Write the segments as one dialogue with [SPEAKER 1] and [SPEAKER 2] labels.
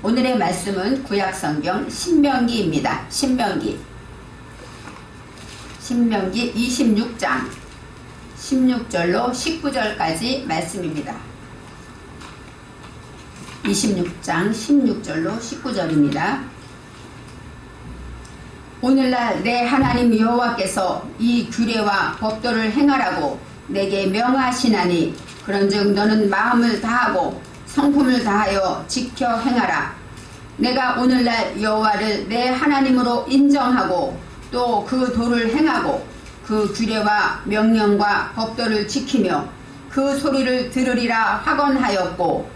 [SPEAKER 1] 오늘의 말씀은 구약성경 신명기입니다. 신명기 26장 16절로 19절까지 말씀입니다. 26장 16절로 19절입니다. 오늘날 내 하나님 여호와께서 이 규례와 법도를 행하라고 내게 명하시나니 그런즉 너는 마음을 다하고 성품을 다하여 지켜 행하라. 내가 오늘날 여호와를 내 하나님으로 인정하고 또 그 도를 행하고 그 규례와 명령과 법도를 지키며 그 소리를 들으리라 하건하였고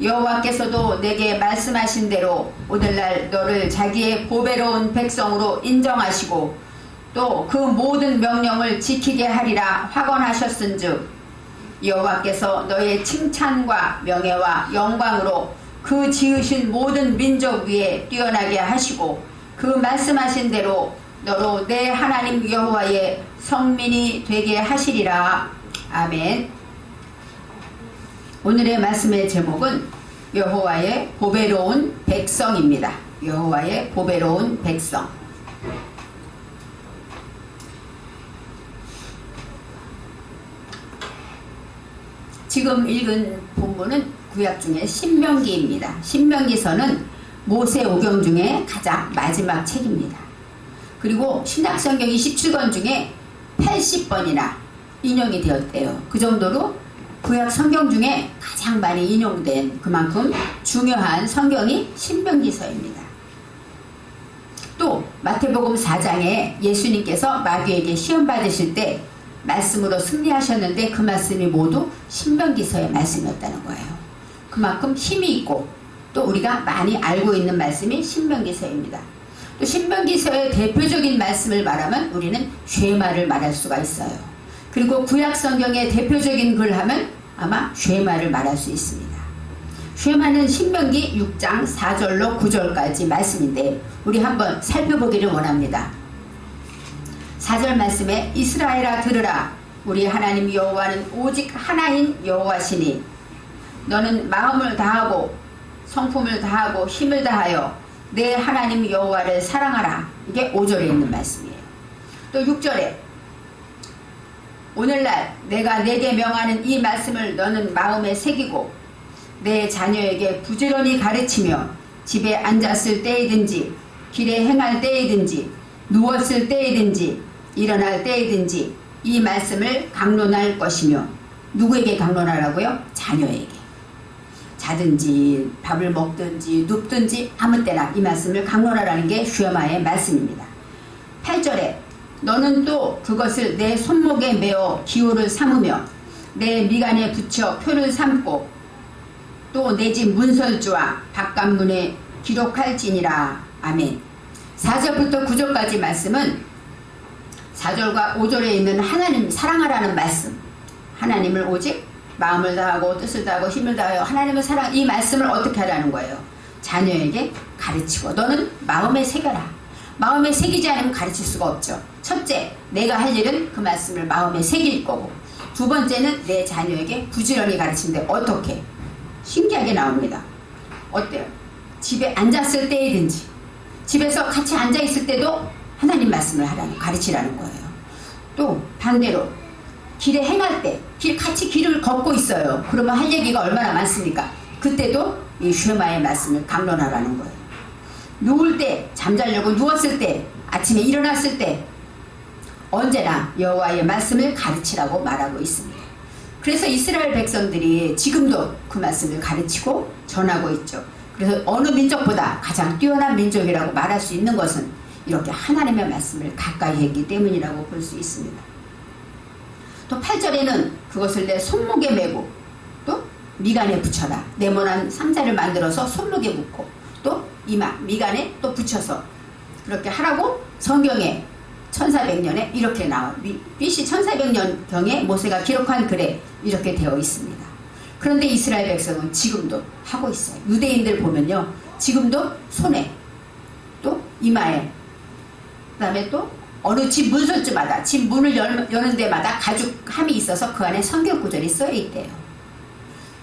[SPEAKER 1] 여호와께서도 내게 말씀하신 대로 오늘날 너를 자기의 보배로운 백성으로 인정하시고 또 그 모든 명령을 지키게 하리라 하건하셨은즉 여호와께서 너의 칭찬과 명예와 영광으로 그 지으신 모든 민족 위에 뛰어나게 하시고 그 말씀하신 대로 너로 내 하나님 여호와의 성민이 되게 하시리라. 아멘. 오늘의 말씀의 제목은 여호와의 보배로운 백성입니다. 여호와의 보배로운 백성. 지금 읽은 본문은 구약 중에 신명기입니다. 신명기서는 모세오경 중에 가장 마지막 책입니다. 그리고 신약성경 27권 중에 80번이나 인용이 되었대요. 그 정도로 구약 성경 중에 가장 많이 인용된 그만큼 중요한 성경이 신명기서입니다. 또 마태복음 4장에 예수님께서 마귀에게 시험 받으실 때 말씀으로 승리하셨는데 그 말씀이 모두 신명기서의 말씀이었다는 거예요. 그만큼 힘이 있고 또 우리가 많이 알고 있는 말씀이 신명기서입니다. 또 신명기서의 대표적인 말씀을 말하면 우리는 쉐마를 말할 수가 있어요. 그리고 구약 성경의 대표적인 글 하면 아마 쉐마를 말할 수 있습니다. 쉐마는 신명기 6장 4절로 9절까지 말씀인데 우리 한번 살펴보기를 원합니다. 4절 말씀에 이스라엘아 들으라. 우리 하나님 여호와는 오직 하나인 여호와시니 너는 마음을 다하고 성품을 다하고 힘을 다하여 내 하나님 여호와를 사랑하라. 이게 5절에 있는 말씀이에요. 또 6절에 오늘날 내가 내게 명하는 이 말씀을 너는 마음에 새기고 내 자녀에게 부지런히 가르치며 집에 앉았을 때이든지 길에 행할 때이든지 누웠을 때이든지 일어날 때이든지 이 말씀을 강론할 것이며 누구에게 강론하라고요? 자녀에게. 자든지 밥을 먹든지 눕든지 아무 때나 이 말씀을 강론하라는 게 쉐마의 말씀입니다. 8절에 너는 또 그것을 내 손목에 메어 기호를 삼으며 내 미간에 붙여 표를 삼고 또 내 집 문설주와 바깥문에 기록할지니라. 아멘. 4절부터 9절까지 말씀은 4절과 5절에 있는 하나님 사랑하라는 말씀, 하나님을 오직 마음을 다하고 뜻을 다하고 힘을 다하여 하나님을 사랑, 이 말씀을 어떻게 하라는 거예요? 자녀에게 가르치고 너는 마음에 새겨라. 마음에 새기지 않으면 가르칠 수가 없죠. 첫째, 내가 할 일은 그 말씀을 마음에 새길 거고, 두 번째는 내 자녀에게 부지런히 가르치는데 어떻게? 신기하게 나옵니다. 어때요? 집에 앉았을 때이든지 집에서 같이 앉아있을 때도 하나님 말씀을 하라는, 가르치라는 거예요. 또 반대로 길에 행할 때 같이 길을 걷고 있어요. 그러면 할 얘기가 얼마나 많습니까? 그때도 이 쉐마의 말씀을 강론하라는 거예요. 누울 때, 잠자려고 누웠을 때, 아침에 일어났을 때 언제나 여호와의 말씀을 가르치라고 말하고 있습니다. 그래서 이스라엘 백성들이 지금도 그 말씀을 가르치고 전하고 있죠. 그래서 어느 민족보다 가장 뛰어난 민족이라고 말할 수 있는 것은 이렇게 하나님의 말씀을 가까이 했기 때문이라고 볼 수 있습니다. 또 8절에는 그것을 내 손목에 메고 또 미간에 붙여라. 네모난 상자를 만들어서 손목에 묶고 또 이마, 미간에 또 붙여서 그렇게 하라고 성경에 1400년에 이렇게 나와. BC 1400년경에 모세가 기록한 글에 이렇게 되어 있습니다. 그런데 이스라엘 백성은 지금도 하고 있어요. 유대인들 보면요. 지금도 손에 또 이마에 그 다음에 또 어느 집 문설주마다 집 문을 여는 데마다 가죽함이 있어서 그 안에 성경 구절이 써 있대요.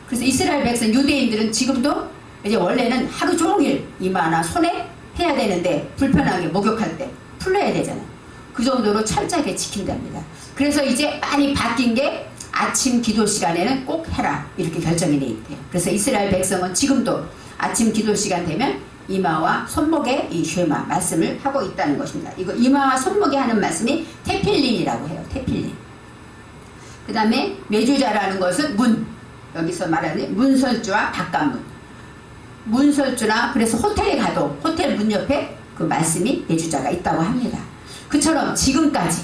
[SPEAKER 1] 그래서 이스라엘 백성 유대인들은 지금도 이제 원래는 하루 종일 이마나 손에 해야 되는데 불편하게 목욕할 때 풀러야 되잖아요. 그 정도로 철저하게 지킨답니다. 그래서 이제 많이 바뀐 게 아침 기도 시간에는 꼭 해라 이렇게 결정이 돼 있대요. 그래서 이스라엘 백성은 지금도 아침 기도 시간 되면 이마와 손목에 이 쉐마 말씀을 하고 있다는 것입니다. 이거 이마와 손목에 하는 말씀이 테필린이라고 해요. 테필린. 그 다음에 매주자라는 것은 문, 여기서 말하는 문설주와 바깥문. 문설주나 그래서 호텔에 가도 호텔 문 옆에 그 말씀이 매주자가 있다고 합니다. 그처럼 지금까지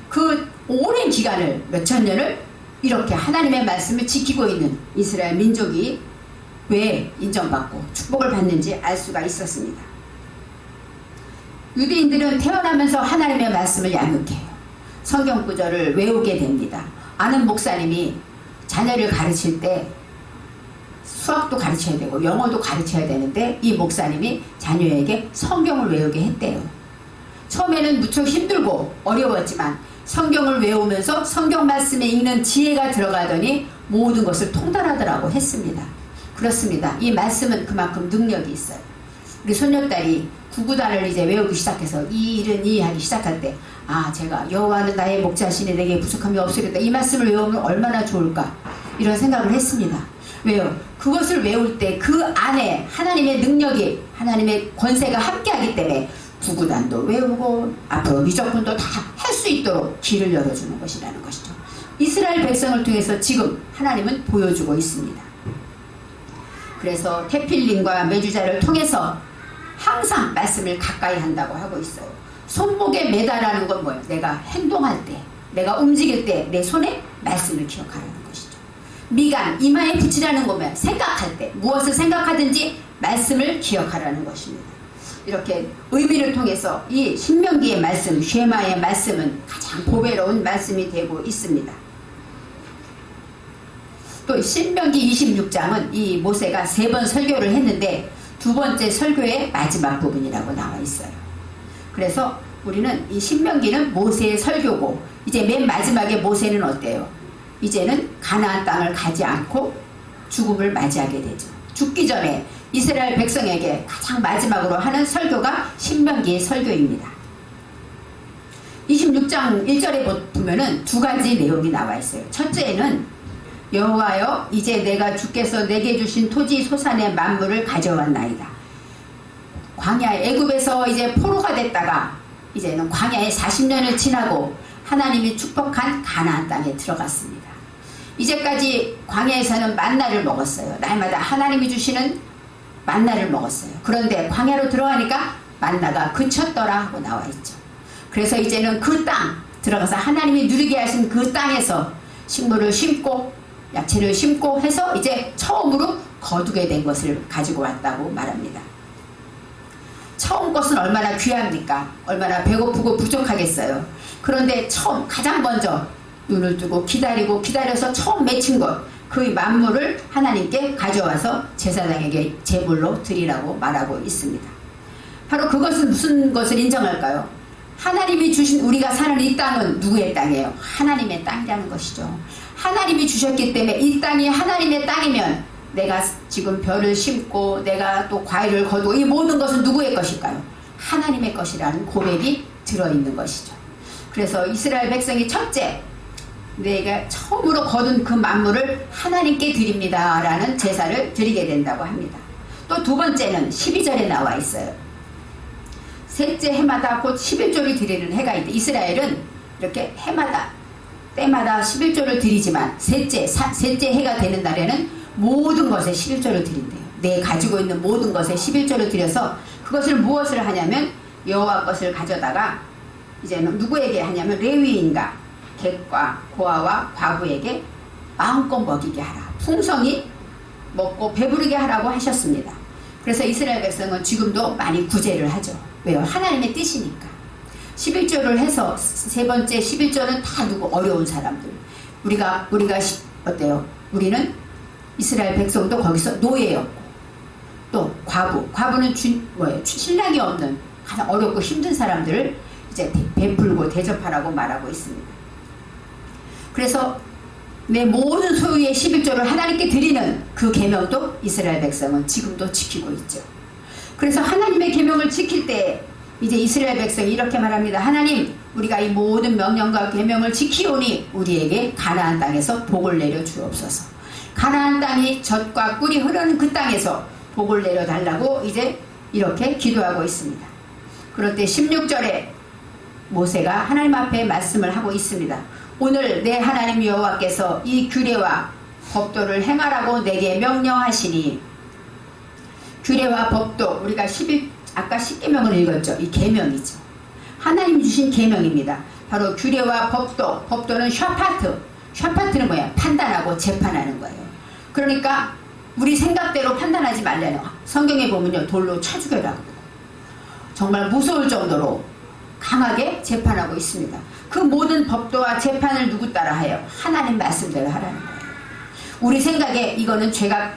[SPEAKER 1] 그 오랜 기간을 몇천 년을 이렇게 하나님의 말씀을 지키고 있는 이스라엘 민족이 왜 인정받고 축복을 받는지 알 수가 있었습니다. 유대인들은 태어나면서 하나님의 말씀을 양육해요. 성경 구절을 외우게 됩니다. 아는 목사님이 자녀를 가르칠 때 수학도 가르쳐야 되고 영어도 가르쳐야 되는데 이 목사님이 자녀에게 성경을 외우게 했대요. 처음에는 무척 힘들고 어려웠지만 성경을 외우면서 성경 말씀에 읽는 지혜가 들어가더니 모든 것을 통달하더라고 했습니다. 그렇습니다. 이 말씀은 그만큼 능력이 있어요. 우리 손녀딸이 구구단을 이제 외우기 시작해서 이 일은 이 하기 시작할 때 제가 여호와는 나의 목자시니 내게 부족함이 없으리다 이 말씀을 외우면 얼마나 좋을까 이런 생각을 했습니다. 왜요? 그것을 외울 때 그 안에 하나님의 능력이 하나님의 권세가 함께하기 때문에 구구단도 외우고 앞으로 미적분도 다 할 수 있도록 길을 열어주는 것이라는 것이죠. 이스라엘 백성을 통해서 지금 하나님은 보여주고 있습니다. 그래서 테필린과 메주자를 통해서 항상 말씀을 가까이 한다고 하고 있어요. 손목에 매달라는 건 뭐예요? 내가 행동할 때, 내가 움직일 때 내 손에 말씀을 기억하라는 것이죠. 미간, 이마에 붙이라는 거면 생각할 때 무엇을 생각하든지 말씀을 기억하라는 것입니다. 이렇게 의미를 통해서 이 신명기의 말씀, 쉐마의 말씀은 가장 보배로운 말씀이 되고 있습니다. 또 신명기 26장은 이 모세가 3번 설교를 했는데 두 번째 설교의 마지막 부분이라고 나와 있어요. 그래서 우리는 이 신명기는 모세의 설교고 이제 맨 마지막에 모세는 어때요? 이제는 가나안 땅을 가지 않고 죽음을 맞이하게 되죠. 죽기 전에 이스라엘 백성에게 가장 마지막으로 하는 설교가 신명기의 설교입니다. 26장 1절에 보면은 두 가지 내용이 나와 있어요. 첫째는 여호와여 이제 내가 주께서 내게 주신 토지 소산의 만물을 가져왔나이다. 광야에 애굽에서 이제 포로가 됐다가 이제는 광야에 40년을 지나고 하나님이 축복한 가나안 땅에 들어갔습니다. 이제까지 광야에서는 만나를 먹었어요. 날마다 하나님이 주시는 만나를 먹었어요. 그런데 광야로 들어가니까 만나가 그쳤더라 하고 나와 있죠. 그래서 이제는 그 땅 들어가서 하나님이 누리게 하신 그 땅에서 식물을 심고 야채를 심고 해서 이제 처음으로 거두게 된 것을 가지고 왔다고 말합니다. 처음 것은 얼마나 귀합니까? 얼마나 배고프고 부족하겠어요. 그런데 처음 가장 먼저 눈을 뜨고 기다려서 처음 맺힌 것 그 만물을 하나님께 가져와서 제사장에게 제물로 드리라고 말하고 있습니다. 바로 그것은 무슨 것을 인정할까요? 하나님이 주신 우리가 사는 이 땅은 누구의 땅이에요? 하나님의 땅이라는 것이죠. 하나님이 주셨기 때문에 이 땅이 하나님의 땅이면 내가 지금 벼를 심고 내가 또 과일을 거두고 이 모든 것은 누구의 것일까요? 하나님의 것이라는 고백이 들어있는 것이죠. 그래서 이스라엘 백성이 첫째 내가 처음으로 거둔 그 만물을 하나님께 드립니다 라는 제사를 드리게 된다고 합니다. 또 두 번째는 12절에 나와 있어요. 셋째 해마다 곧 11조를 드리는 해가 있대. 이스라엘은 이렇게 해마다 때마다 11조를 드리지만 셋째 해가 되는 날에는 모든 것에 11조를 드린대요. 내 가지고 있는 모든 것에 11조를 드려서 그것을 무엇을 하냐면 여호와 것을 가져다가 이제는 누구에게 하냐면 레위인과 객과 고아와 과부에게 마음껏 먹이게 하라. 풍성히 먹고 배부르게 하라고 하셨습니다. 그래서 이스라엘 백성은 지금도 많이 구제를 하죠. 왜요? 하나님의 뜻이니까. 11조를 해서 세 번째 11조는 다 누구? 어려운 사람들. 우리가 어때요? 우리는 이스라엘 백성도 거기서 노예였고 또 과부는 신랑이 없는 가장 어렵고 힘든 사람들을 이제 베풀고 대접하라고 말하고 있습니다. 그래서 내 모든 소유의 11조를 하나님께 드리는 그 계명도 이스라엘 백성은 지금도 지키고 있죠. 그래서 하나님의 계명을 지킬 때 이제 이스라엘 백성이 이렇게 말합니다. 하나님, 우리가 이 모든 명령과 계명을 지키오니 우리에게 가나안 땅에서 복을 내려 주옵소서. 가나안 땅이 젖과 꿀이 흐르는 그 땅에서 복을 내려 달라고 이제 이렇게 기도하고 있습니다. 그럴 때 16절에 모세가 하나님 앞에 말씀을 하고 있습니다. 오늘 내 하나님 여호와께서 이 규례와 법도를 행하라고 내게 명령하시니, 규례와 법도, 우리가 아까 10계명을 읽었죠. 이 계명이죠. 하나님 주신 계명입니다. 바로 규례와 법도, 법도는 샤파트는 뭐야? 판단하고 재판하는 거예요. 그러니까 우리 생각대로 판단하지 말라는, 성경에 보면요, 돌로 쳐 죽여라고 정말 무서울 정도로 강하게 재판하고 있습니다. 그 모든 법도와 재판을 누구 따라 해요? 하나님 말씀대로 하라는 거예요. 우리 생각에 이거는 죄가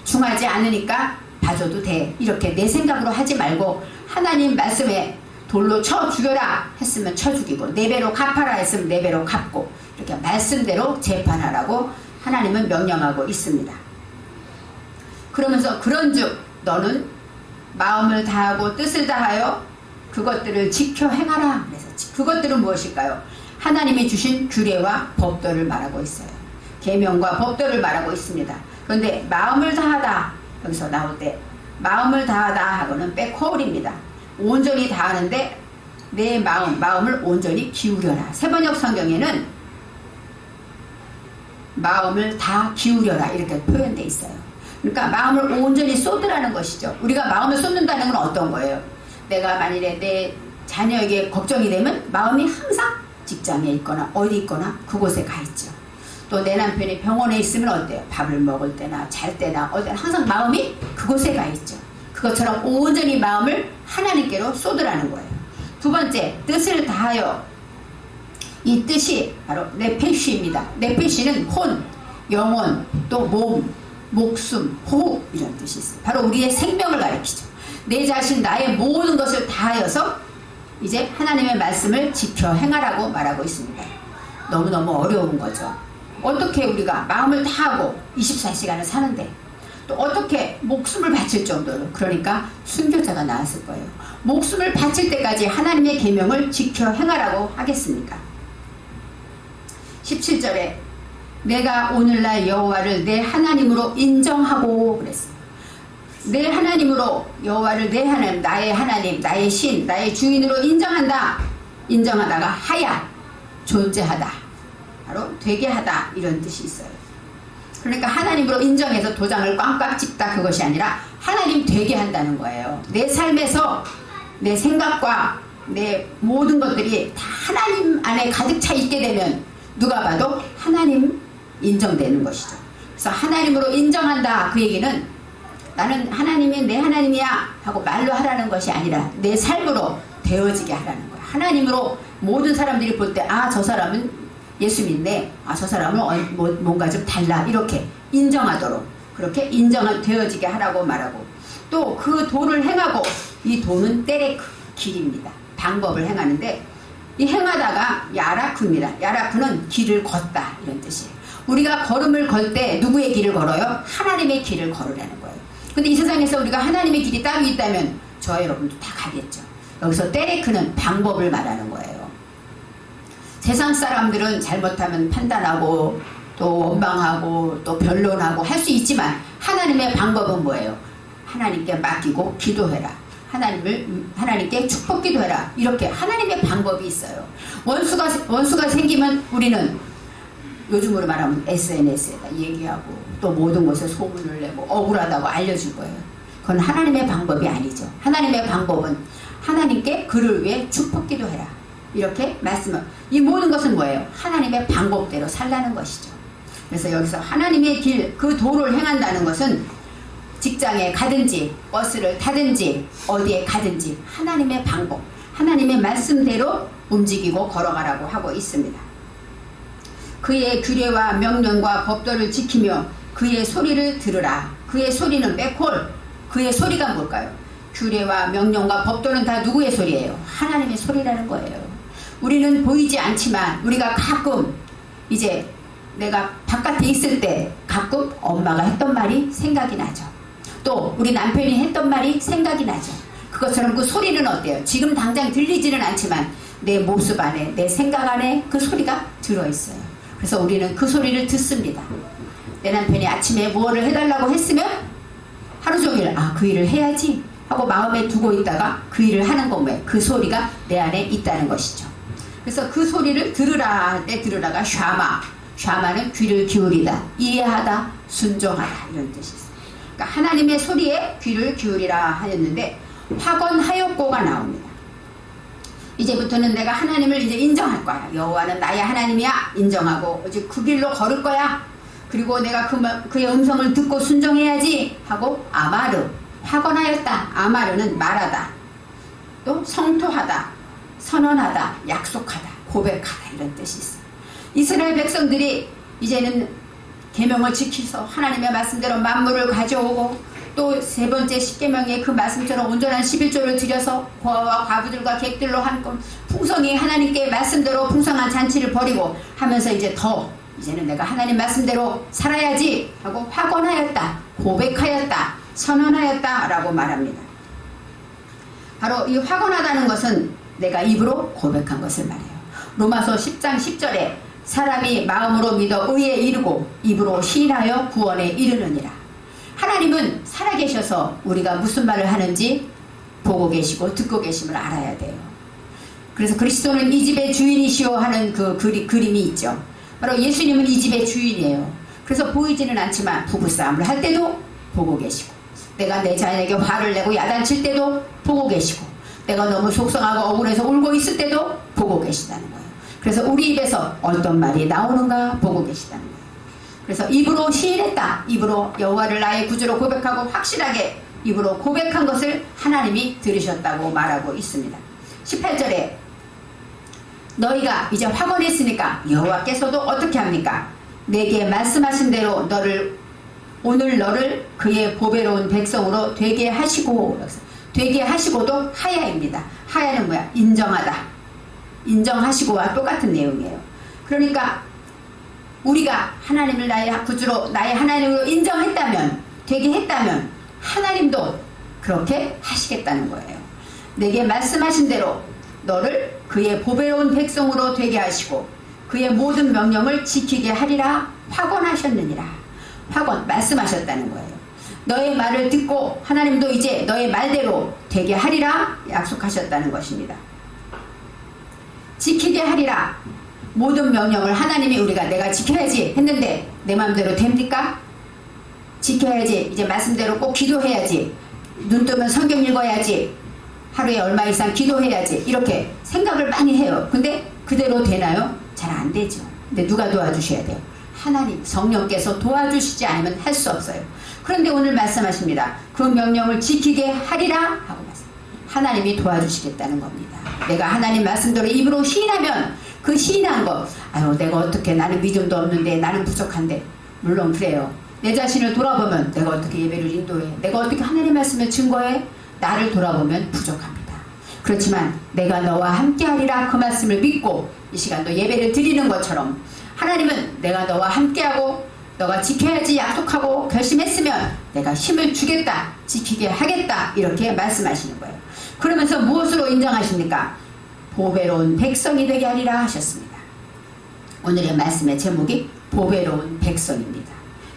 [SPEAKER 1] 중하지 않으니까 봐줘도 돼, 이렇게 내 생각으로 하지 말고 하나님 말씀에 돌로 쳐 죽여라 했으면 쳐 죽이고, 4배로 갚아라 했으면 4배로 갚고, 이렇게 말씀대로 재판하라고 하나님은 명령하고 있습니다. 그러면서 그런즉 너는 마음을 다하고 뜻을 다하여 그것들을 지켜 행하라. 그래서 그것들은 무엇일까요? 하나님이 주신 규례와 법도를 말하고 있어요. 계명과 법도를 말하고 있습니다. 그런데 마음을 다하다, 여기서 나올 때 마음을 다하다 하고는 백홀입니다. 온전히 다하는데 내 마음을 온전히 기울여라. 세번역 성경에는 마음을 다 기울여라 이렇게 표현되어 있어요. 그러니까 마음을 온전히 쏟으라는 것이죠. 우리가 마음을 쏟는다는 건 어떤 거예요? 내가 만일에 내 자녀에게 걱정이 되면 마음이 항상 직장에 있거나 어디 있거나 그곳에 가 있죠. 또 내 남편이 병원에 있으면 어때요? 밥을 먹을 때나 잘 때나 어디나 항상 마음이 그곳에 가 있죠. 그것처럼 온전히 마음을 하나님께로 쏟으라는 거예요. 두 번째, 뜻을 다하여. 이 뜻이 바로 네페시입니다. 네페시는 혼, 영혼, 또 몸, 목숨, 호흡 이런 뜻이 있어요. 바로 우리의 생명을 가리키죠. 내 자신, 나의 모든 것을 다하여서 이제 하나님의 말씀을 지켜 행하라고 말하고 있습니다. 너무너무 어려운 거죠. 어떻게 우리가 마음을 다하고 24시간을 사는데, 또 어떻게 목숨을 바칠 정도로, 그러니까 순교자가 나왔을 거예요. 목숨을 바칠 때까지 하나님의 계명을 지켜 행하라고 하겠습니까? 17절에 내가 오늘날 여호와를 내 하나님으로 인정하고 그랬어요. 내 하나님으로, 여호와를 내 하나님, 나의 하나님, 나의 신, 나의 주인으로 인정한다. 인정하다가 하야, 존재하다, 바로 되게 하다 이런 뜻이 있어요. 그러니까 하나님으로 인정해서 도장을 꽝꽝 찍다 그것이 아니라 하나님 되게 한다는 거예요. 내 삶에서 내 생각과 내 모든 것들이 다 하나님 안에 가득 차 있게 되면 누가 봐도 하나님 인정되는 것이죠. 그래서 하나님으로 인정한다, 그 얘기는 나는 하나님이 내 하나님이야 하고 말로 하라는 것이 아니라 내 삶으로 되어지게 하라는 거야. 하나님으로 모든 사람들이 볼 때 아, 저 사람은 예수 믿네, 아, 저 사람은 뭔가 좀 달라, 이렇게 인정하도록, 그렇게 되어지게 하라고 말하고, 또 그 도를 행하고, 이 도는 때레크, 길입니다. 방법을 행하는데, 이 행하다가 야라쿠입니다. 야라쿠는 길을 걷다 이런 뜻이에요. 우리가 걸음을 걸 때 누구의 길을 걸어요? 하나님의 길을 걸으라는 거예요. 근데 이 세상에서 우리가 하나님의 길이 따로 있다면 저와 여러분도 다 가겠죠. 여기서 때레크는 방법을 말하는 거예요. 세상 사람들은 잘못하면 판단하고 또 원망하고 또 변론하고 할 수 있지만 하나님의 방법은 뭐예요? 하나님께 맡기고 기도해라. 하나님께 축복 기도해라. 이렇게 하나님의 방법이 있어요. 원수가 생기면 우리는 요즘으로 말하면 SNS에다 얘기하고 또 모든 곳에 소문을 내고 억울하다고 알려줄 거예요. 그건 하나님의 방법이 아니죠. 하나님의 방법은 하나님께 그를 위해 축복 기도해라. 이렇게 이 모든 것은 뭐예요? 하나님의 방법대로 살라는 것이죠. 그래서 여기서 하나님의 길, 그 도를 행한다는 것은 직장에 가든지 버스를 타든지 어디에 가든지 하나님의 방법, 하나님의 말씀대로 움직이고 걸어가라고 하고 있습니다. 그의 규례와 명령과 법도를 지키며 그의 소리를 들으라. 그의 소리는 백홀. 그의 소리가 뭘까요? 규례와 명령과 법도는 다 누구의 소리예요? 하나님의 소리라는 거예요. 우리는 보이지 않지만 우리가 가끔 이제 내가 바깥에 있을 때 가끔 엄마가 했던 말이 생각이 나죠. 또 우리 남편이 했던 말이 생각이 나죠. 그것처럼 그 소리는 어때요? 지금 당장 들리지는 않지만 내 모습 안에, 내 생각 안에 그 소리가 들어있어요. 그래서 우리는 그 소리를 듣습니다. 내 남편이 아침에 무엇을 해달라고 했으면 하루 종일 그 일을 해야지 하고 마음에 두고 있다가 그 일을 하는 거면 그 소리가 내 안에 있다는 것이죠. 그래서 그 소리를 들으라 할 때 들으라가 샤마, 샤마는 귀를 기울이다, 이해하다, 순종하다 이런 뜻이 있어요. 그러니까 하나님의 소리에 귀를 기울이라 하였는데 확언하였고가 나옵니다. 이제부터는 내가 하나님을 이제 인정할 거야. 여호와는 나의 하나님이야. 인정하고 이제 그 길로 걸을 거야. 그리고 내가 그의 음성을 듣고 순종해야지 하고 아마르, 확언하였다. 아마르는 말하다, 또 성토하다, 선언하다, 약속하다, 고백하다 이런 뜻이 있어요. 이스라엘 백성들이 이제는 계명을 지키서 하나님의 말씀대로 만물을 가져오고 또 세 번째 십계명의 그 말씀처럼 온전한 11조를 드려서 고아와 과부들과 객들로 한껏 풍성히 하나님께 말씀대로 풍성한 잔치를 벌이고 하면서 이제는 내가 하나님 말씀대로 살아야지 하고 확언하였다, 고백하였다, 선언하였다 라고 말합니다. 바로 이 확언하다는 것은 내가 입으로 고백한 것을 말해요. 로마서 10장 10절에 사람이 마음으로 믿어 의에 이르고 입으로 시인하여 구원에 이르느니라. 하나님은 살아계셔서 우리가 무슨 말을 하는지 보고 계시고 듣고 계심을 알아야 돼요. 그래서 그리스도는 이 집의 주인이시오 하는 그 그림이 있죠. 바로 예수님은 이 집의 주인이에요. 그래서 보이지는 않지만 부부싸움을 할 때도 보고 계시고, 내가 내 자녀에게 화를 내고 야단칠 때도 보고 계시고, 내가 너무 속상하고 억울해서 울고 있을 때도 보고 계시다는 거예요. 그래서 우리 입에서 어떤 말이 나오는가 보고 계시다는 거예요. 그래서 입으로 시인했다. 입으로 여호와를 나의 구주로 고백하고 확실하게 입으로 고백한 것을 하나님이 들으셨다고 말하고 있습니다. 18절에 너희가 이제 확언했으니까 여호와께서도 어떻게 합니까? 내게 말씀하신 대로 오늘 너를 그의 보배로운 백성으로 되게 하시고, 되게 하시고도 하야입니다. 하야는 뭐야? 인정하다. 인정하시고와 똑같은 내용이에요. 그러니까 우리가 하나님을 나의 구주로, 나의 하나님으로 인정했다면, 되게 했다면 하나님도 그렇게 하시겠다는 거예요. 내게 말씀하신 대로 너를 그의 보배로운 백성으로 되게 하시고 그의 모든 명령을 지키게 하리라 확언하셨느니라. 확언, 말씀하셨다는 거예요. 너의 말을 듣고 하나님도 이제 너의 말대로 되게 하리라 약속하셨다는 것입니다. 지키게 하리라. 모든 명령을 하나님이 내가 지켜야지 했는데 내 마음대로 됩니까? 지켜야지. 이제 말씀대로 꼭 기도해야지. 눈 뜨면 성경 읽어야지. 하루에 얼마 이상 기도해야지. 이렇게 생각을 많이 해요. 근데 그대로 되나요? 잘 안 되죠. 근데 누가 도와주셔야 돼요? 하나님, 성령께서 도와주시지 않으면 할 수 없어요. 그런데 오늘 말씀하십니다. 그 명령을 지키게 하리라 하고 말씀. 하나님이 도와주시겠다는 겁니다. 내가 하나님 말씀대로 입으로 시인하면 그 시인한 거, 내가 어떻게, 나는 믿음도 없는데, 나는 부족한데. 물론 그래요. 내 자신을 돌아보면 내가 어떻게 예배를 인도해, 내가 어떻게 하나님 말씀을 증거해, 나를 돌아보면 부족합니다. 그렇지만 내가 너와 함께하리라 그 말씀을 믿고 이 시간도 예배를 드리는 것처럼 하나님은 내가 너와 함께하고 너가 지켜야지 약속하고 결심했으면 내가 힘을 주겠다, 지키게 하겠다 이렇게 말씀하시는 거예요. 그러면서 무엇으로 인정하십니까? 보배로운 백성이 되게 하리라 하셨습니다. 오늘의 말씀의 제목이 보배로운 백성입니다.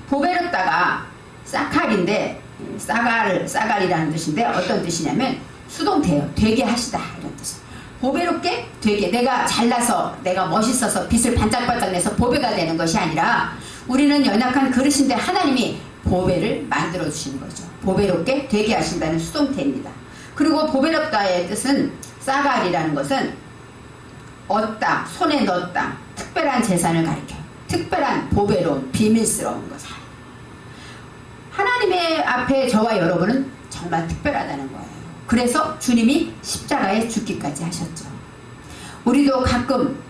[SPEAKER 1] 보배롭다가 싹칼인데, 싹알이라는 뜻인데 어떤 뜻이냐면 수동태예요. 되게 하시다 이런 뜻이에요. 보배롭게 되게, 내가 잘나서 내가 멋있어서 빛을 반짝반짝 내서 보배가 되는 것이 아니라 우리는 연약한 그릇인데 하나님이 보배를 만들어 주시는 거죠. 보배롭게 되게 하신다는 수동태입니다. 그리고 보배롭다의 뜻은 싹알이라는 것은 얻다, 손에 넣었다, 특별한 재산을 가리켜요. 특별한 보배로운 비밀스러운 것을. 하나님의 앞에 저와 여러분은 정말 특별하다는 거예요. 그래서 주님이 십자가에 죽기까지 하셨죠. 우리도 가끔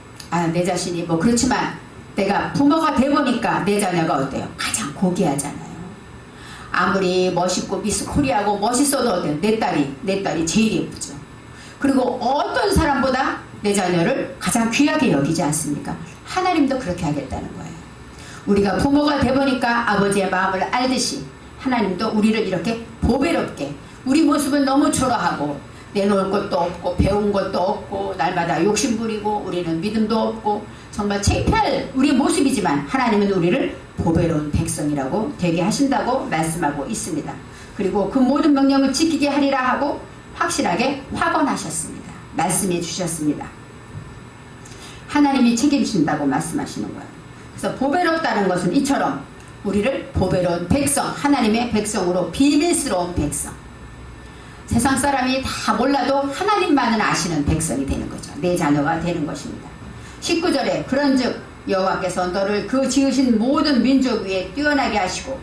[SPEAKER 1] 내 자신이 그렇지만 내가 부모가 돼보니까 내 자녀가 어때요? 가장 고귀하잖아요. 아무리 멋있고 미스 코리아고 멋있어도 어때요? 내 딸이 제일 예쁘죠. 그리고 어떤 사람보다 내 자녀를 가장 귀하게 여기지 않습니까? 하나님도 그렇게 하겠다는 거예요. 우리가 부모가 돼보니까 아버지의 마음을 알듯이 하나님도 우리를 이렇게 보배롭게, 우리 모습은 너무 초라하고 내놓을 것도 없고 배운 것도 없고 날마다 욕심부리고 우리는 믿음도 없고 정말 창피할 우리 모습이지만 하나님은 우리를 보배로운 백성이라고 되게 하신다고 말씀하고 있습니다. 그리고 그 모든 명령을 지키게 하리라 하고 확실하게 확언하셨습니다. 말씀해 주셨습니다. 하나님이 책임진다고 말씀하시는 거예요. 그래서 보배롭다는 것은 이처럼 우리를 보배로운 백성, 하나님의 백성으로 비밀스러운 백성, 세상 사람이 다 몰라도 하나님만은 아시는 백성이 되는 거죠. 내 자녀가 되는 것입니다. 19절에 그런즉 여호와께서 너를 그 지으신 모든 민족 위에 뛰어나게 하시고,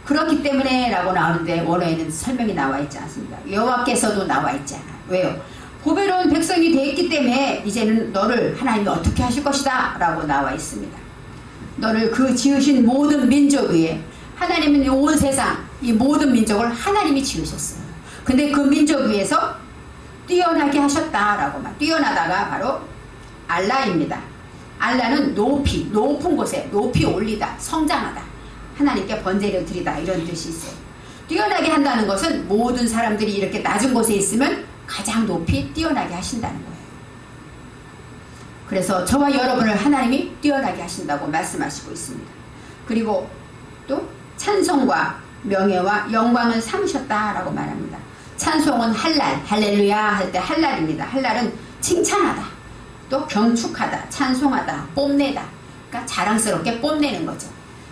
[SPEAKER 1] 그렇기 때문에 라고 나오는데 원어에는 설명이 나와 있지 않습니다. 여호와께서도 나와 있지 않아요. 왜요? 보배로운 백성이 되었기 때문에 이제는 너를 하나님이 어떻게 하실 것이다 라고 나와 있습니다. 너를 그 지으신 모든 민족 위에, 하나님은 이 온 세상 이 모든 민족을 하나님이 지으셨어요. 근데 그 민족 위에서 뛰어나게 하셨다라고 말. 뛰어나다가 바로 알라입니다. 알라는 높이, 높은 곳에 높이 올리다, 성장하다, 하나님께 번제를 드리다, 이런 뜻이 있어요. 뛰어나게 한다는 것은 모든 사람들이 이렇게 낮은 곳에 있으면 가장 높이 뛰어나게 하신다는 거예요. 그래서 저와 여러분을 하나님이 뛰어나게 하신다고 말씀하시고 있습니다. 그리고 또 찬송과 명예와 영광을 삼으셨다라고 말합니다. 찬송은 할랄, 할렐루야 할 때 할랄입니다. 할랄은 칭찬하다, 또 경축하다, 찬송하다, 뽐내다, 그러니까 자랑스럽게 뽐내는 거죠.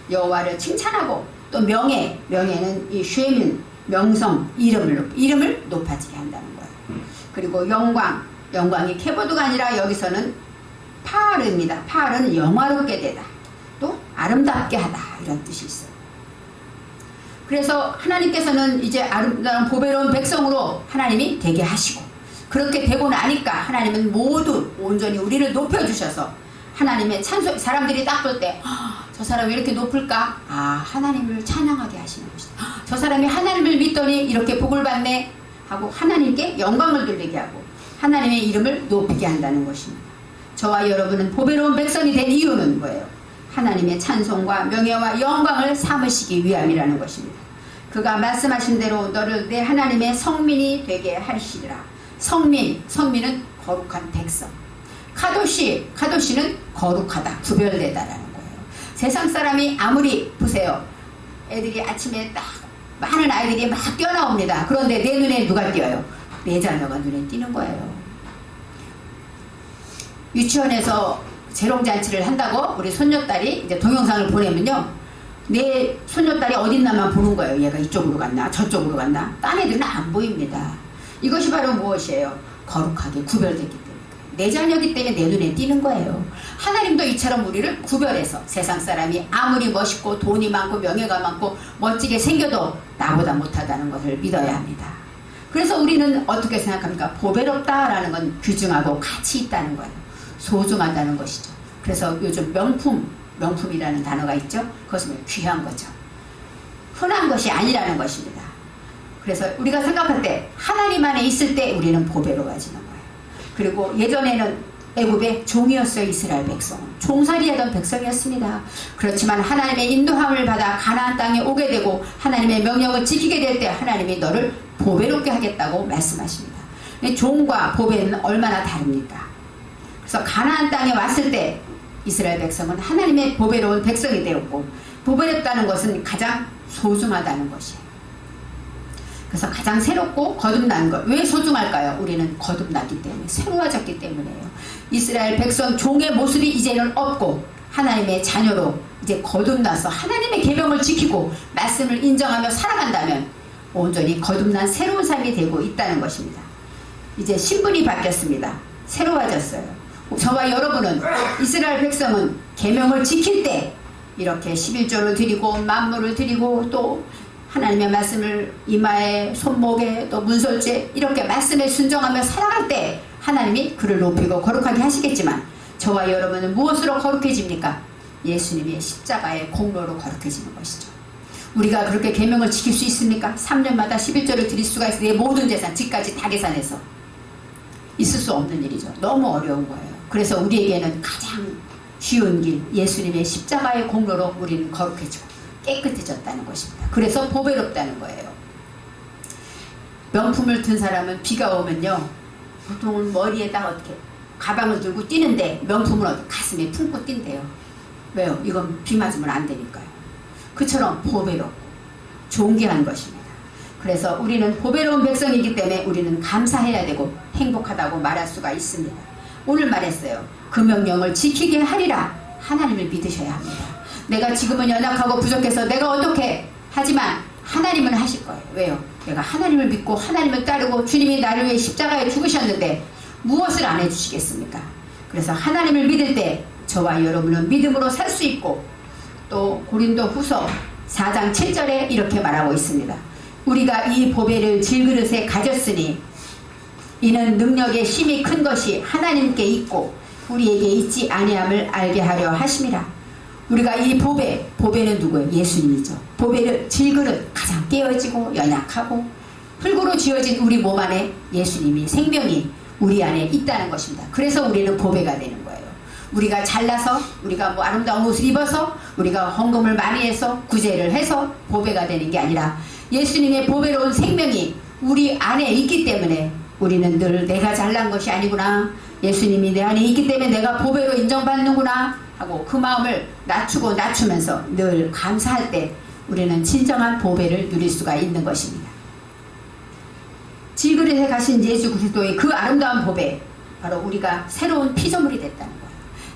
[SPEAKER 1] 여호와를 칭찬하고, 또 명예는 이 쉐민, 명성, 이름을 높아지게 한다는 거예요. 그리고 영광이 케보드가 아니라 여기서는 파르입니다. 파르는 영화롭게 되다, 또 아름답게 하다, 이런 뜻이 있어요. 그래서 하나님께서는 이제 아름다운 보배로운 백성으로 하나님이 되게 하시고, 그렇게 되고 나니까 하나님은 모두 온전히 우리를 높여주셔서 하나님의 찬송, 사람들이 딱 볼 때 저 사람이 왜 이렇게 높을까? 하나님을 찬양하게 하시는 것이다. 저 사람이 하나님을 믿더니 이렇게 복을 받네 하고 하나님께 영광을 돌리게 하고 하나님의 이름을 높이게 한다는 것입니다. 저와 여러분은 보배로운 백성이 된 이유는 뭐예요? 하나님의 찬송과 명예와 영광을 삼으시기 위함이라는 것입니다. 그가 말씀하신 대로 너를 내 하나님의 성민이 되게 하시리라. 성민은 거룩한 백성. 카도시는 거룩하다, 구별되다라는 거예요. 세상 사람이 아무리 보세요. 애들이 아침에 딱 많은 아이들이 막 뛰어나옵니다. 그런데 내 눈에 누가 띄어요? 내 자녀가 눈에 띄는 거예요. 유치원에서 재롱잔치를 한다고 우리 손녀딸이 이제 동영상을 보내면요, 내 손녀딸이 어딨나만 보는 거예요. 얘가 이쪽으로 갔나 저쪽으로 갔나. 딴 애들은 안 보입니다. 이것이 바로 무엇이에요? 거룩하게 구별됐기 때문에. 내 자녀이기 때문에 내 눈에 띄는 거예요. 하나님도 이처럼 우리를 구별해서, 세상 사람이 아무리 멋있고 돈이 많고 명예가 많고 멋지게 생겨도 나보다 못하다는 것을 믿어야 합니다. 그래서 우리는 어떻게 생각합니까? 보배롭다라는 건 귀중하고 가치 있다는 거예요. 소중하다는 것이죠. 그래서 요즘 명품이라는 단어가 있죠. 그것은 귀한 거죠. 흔한 것이 아니라는 것입니다. 그래서 우리가 생각할 때 하나님 안에 있을 때 우리는 보배로워지는 거예요. 그리고 예전에는 애굽의 종이었어요. 이스라엘 백성은 종살이하던 백성이었습니다. 그렇지만 하나님의 인도함을 받아 가나안 땅에 오게 되고 하나님의 명령을 지키게 될 때 하나님이 너를 보배롭게 하겠다고 말씀하십니다. 종과 보배는 얼마나 다릅니까? 그래서 가나안 땅에 왔을 때 이스라엘 백성은 하나님의 보배로운 백성이 되었고, 보배롭다는 것은 가장 소중하다는 것이에요. 그래서 가장 새롭고 거듭난 것. 왜 소중할까요? 우리는 거듭났기 때문에, 새로워졌기 때문에요. 이스라엘 백성 종의 모습이 이제는 없고 하나님의 자녀로 이제 거듭나서 하나님의 계명을 지키고 말씀을 인정하며 살아간다면 온전히 거듭난 새로운 삶이 되고 있다는 것입니다. 이제 신분이 바뀌었습니다. 새로워졌어요. 저와 여러분은, 이스라엘 백성은 계명을 지킬 때 이렇게 11조를 드리고 만물을 드리고 또 하나님의 말씀을 이마에, 손목에, 또 문설주에 이렇게 말씀에 순종하며 살아갈 때 하나님이 그를 높이고 거룩하게 하시겠지만, 저와 여러분은 무엇으로 거룩해집니까? 예수님의 십자가의 공로로 거룩해지는 것이죠. 우리가 그렇게 계명을 지킬 수 있습니까? 3년마다 11조를 드릴 수가 있어. 내 모든 재산, 집까지 다 계산해서. 있을 수 없는 일이죠. 너무 어려운 거예요. 그래서 우리에게는 가장 쉬운 길, 예수님의 십자가의 공로로 우리는 거룩해지고 깨끗해졌다는 것입니다. 그래서 보배롭다는 거예요. 명품을 든 사람은 비가 오면요, 보통은 머리에다 어떻게 가방을 들고 뛰는데 명품을 가슴에 품고 뛴대요. 왜요? 이건 비 맞으면 안 되니까요. 그처럼 보배롭고 존귀한 것입니다. 그래서 우리는 보배로운 백성이기 때문에 우리는 감사해야 되고 행복하다고 말할 수가 있습니다. 오늘 말했어요. 그 명령을 지키게 하리라. 하나님을 믿으셔야 합니다. 내가 지금은 연약하고 부족해서 내가 어떻게 하지만 하나님은 하실 거예요. 왜요? 내가 하나님을 믿고 하나님을 따르고 주님이 나를 위해 십자가에 죽으셨는데 무엇을 안 해주시겠습니까? 그래서 하나님을 믿을 때 저와 여러분은 믿음으로 살 수 있고, 또 고린도 후서 4장 7절에 이렇게 말하고 있습니다. 우리가 이 보배를 질그릇에 가졌으니 이는 능력의 힘이 큰 것이 하나님께 있고 우리에게 있지 아니함을 알게 하려 하심이라. 우리가 이 보배는 누구예요? 예수님이죠. 보배를 질그릇, 가장 깨어지고 연약하고 흙으로 지어진 우리 몸 안에 예수님이 생명이 우리 안에 있다는 것입니다. 그래서 우리는 보배가 되는 거예요. 우리가 잘나서, 우리가 뭐 아름다운 옷을 입어서, 우리가 헌금을 많이 해서, 구제를 해서 보배가 되는 게 아니라 예수님의 보배로운 생명이 우리 안에 있기 때문에 우리는 늘 내가 잘난 것이 아니구나, 예수님이 내 안에 있기 때문에 내가 보배로 인정받는구나 하고 그 마음을 낮추고 낮추면서 늘 감사할 때 우리는 진정한 보배를 누릴 수가 있는 것입니다. 질그릇에 가신 예수 그리스도의 그 아름다운 보배, 바로 우리가 새로운 피조물이 됐다는 거예요.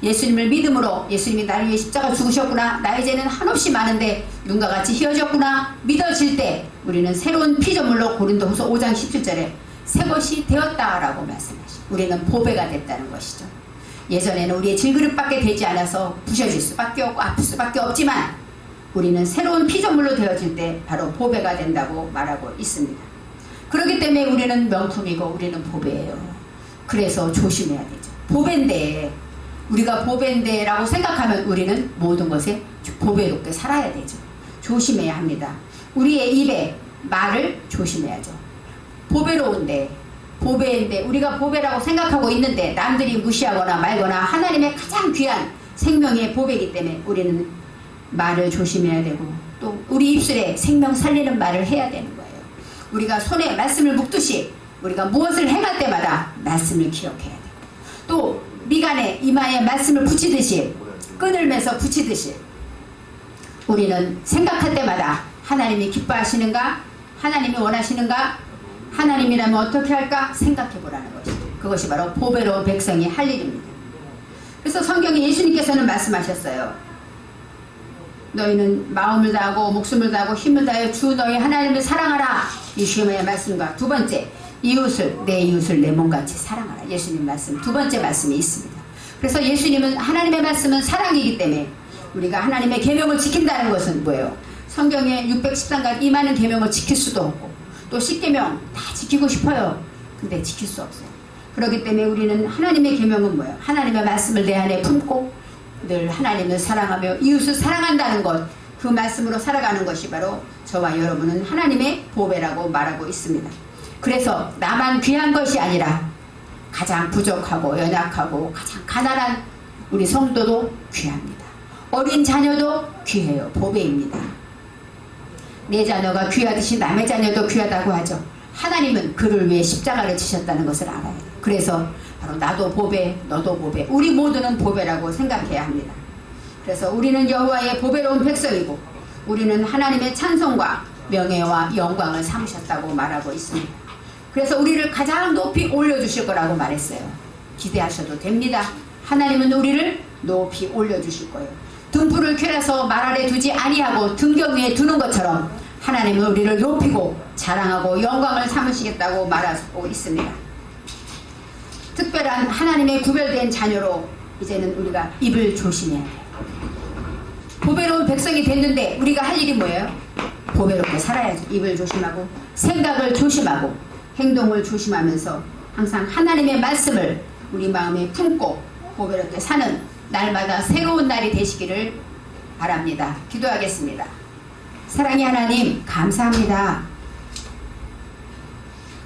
[SPEAKER 1] 예수님을 믿음으로, 예수님이 나를 위해 십자가 죽으셨구나, 나의 죄는 한없이 많은데 눈과 같이 희어졌구나 믿어질 때 우리는 새로운 피조물로 고린도후서 5장 17절에 새 것이 되었다라고 말씀하시죠. 우리는 보배가 됐다는 것이죠. 예전에는 우리의 질그릇밖에 되지 않아서 부셔질 수밖에 없고 아플 수밖에 없지만 우리는 새로운 피조물로 되어질 때 바로 보배가 된다고 말하고 있습니다. 그렇기 때문에 우리는 명품이고 우리는 보배예요. 그래서 조심해야 되죠. 보배인데, 우리가 보배인데라고 생각하면 우리는 모든 것에 보배롭게 살아야 되죠. 조심해야 합니다. 우리의 입에 말을 조심해야죠. 보배로운데, 보배인데, 우리가 보배라고 생각하고 있는데 남들이 무시하거나 말거나 하나님의 가장 귀한 생명의 보배이기 때문에 우리는 말을 조심해야 되고, 또 우리 입술에 생명 살리는 말을 해야 되는 거예요. 우리가 손에 말씀을 묶듯이 우리가 무엇을 행할 때마다 말씀을 기억해야 되고, 또 미간에 이마에 말씀을 붙이듯이, 끈을 매서 붙이듯이 우리는 생각할 때마다 하나님이 기뻐하시는가, 하나님이 원하시는가, 하나님이라면 어떻게 할까 생각해 보라는 것이죠. 그것이 바로 보배로운 백성이 할 일입니다. 그래서 성경에 예수님께서는 말씀하셨어요. 너희는 마음을 다하고 목숨을 다하고 힘을 다하여 주 너희 하나님을 사랑하라. 이 주님의 말씀과 두 번째, 내 이웃을 내 몸같이 사랑하라. 예수님 말씀 두 번째 말씀이 있습니다. 그래서 예수님은, 하나님의 말씀은 사랑이기 때문에 우리가 하나님의 계명을 지킨다는 것은 뭐예요? 성경에 613가지 이 많은 계명을 지킬 수도 없고, 또 10계명 다 지키고 싶어요. 근데 지킬 수 없어요. 그렇기 때문에 우리는 하나님의 계명은 뭐예요? 하나님의 말씀을 내 안에 품고 늘 하나님을 사랑하며 이웃을 사랑한다는 것, 그 말씀으로 살아가는 것이 바로 저와 여러분은 하나님의 보배라고 말하고 있습니다. 그래서 나만 귀한 것이 아니라 가장 부족하고 연약하고 가장 가난한 우리 성도도 귀합니다. 어린 자녀도 귀해요. 보배입니다. 내 자녀가 귀하듯이 남의 자녀도 귀하다고 하죠. 하나님은 그를 위해 십자가를 지셨다는 것을 알아야 돼요. 그래서 바로 나도 보배, 너도 보배, 우리 모두는 보배라고 생각해야 합니다. 그래서 우리는 여호와의 보배로운 백성이고 우리는 하나님의 찬송과 명예와 영광을 삼으셨다고 말하고 있습니다. 그래서 우리를 가장 높이 올려주실 거라고 말했어요. 기대하셔도 됩니다. 하나님은 우리를 높이 올려주실 거예요. 등불을 켜려서 말 아래 두지 아니하고 등경 위에 두는 것처럼 하나님은 우리를 높이고 자랑하고 영광을 삼으시겠다고 말하고 있습니다. 특별한 하나님의 구별된 자녀로 이제는 우리가 입을 조심해야 해요. 보배로운 백성이 됐는데 우리가 할 일이 뭐예요? 보배롭게 살아야죠. 입을 조심하고 생각을 조심하고 행동을 조심하면서 항상 하나님의 말씀을 우리 마음에 품고 보배롭게 사는 날마다 새로운 날이 되시기를 바랍니다. 기도하겠습니다. 사랑의 하나님, 감사합니다.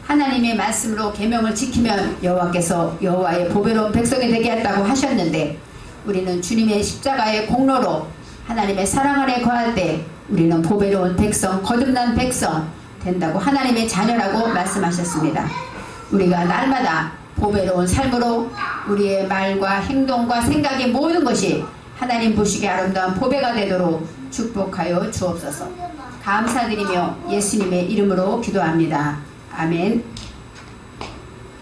[SPEAKER 1] 하나님의 말씀으로 계명을 지키면 여호와께서 여호와의 보배로운 백성이 되게 한다고 하셨는데 우리는 주님의 십자가의 공로로 하나님의 사랑 안에 거할 때 우리는 보배로운 백성, 거듭난 백성 된다고 하나님의 자녀라고 말씀하셨습니다. 우리가 날마다 보배로운 삶으로 우리의 말과 행동과 생각의 모든 것이 하나님 보시기에 아름다운 보배가 되도록 축복하여 주옵소서. 감사드리며 예수님의 이름으로 기도합니다. 아멘.